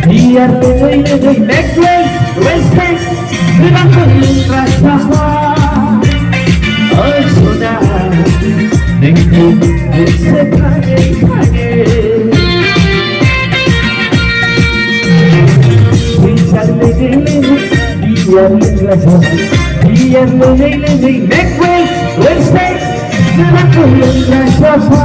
biar lebih necklace, respect, dengan penuh rasa. Oh sudah, dengan sekali-kali. Biar lebih necklace, respect, dengan penuh rasa.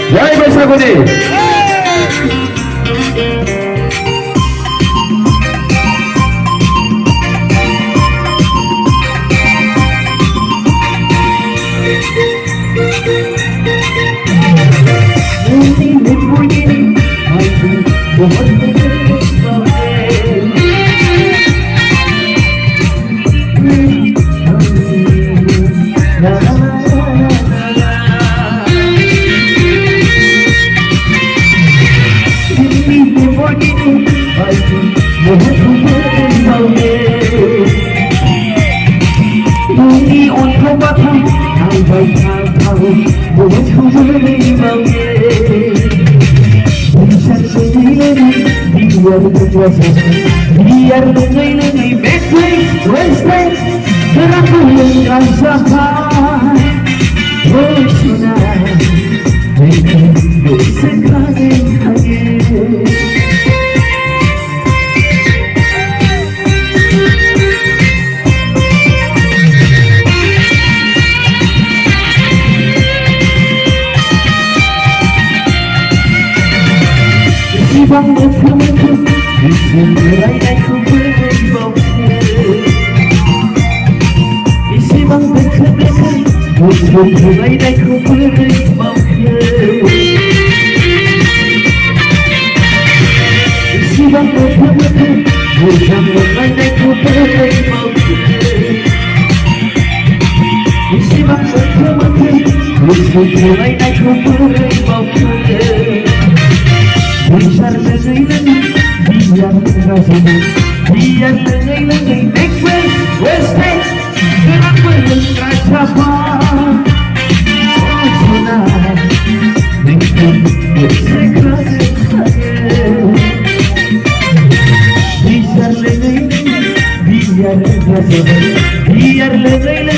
Jai Besakudi. Biar lebih necklace, respect, dengan penuh rasa. Oh sudah, dengan sekali-kali. Bang betul-betul mulai aku berbau. Isi bang betul-betul mulai aku berbau. Isi bang betul-betul mulai aku berbau. Isi bang betul-betul mulai aku berbau. Besar lebih biar lebih necklace, respect, dengan penuh rasa. Oh sudah, dengan sekali-kali. Besar lebih biar lebih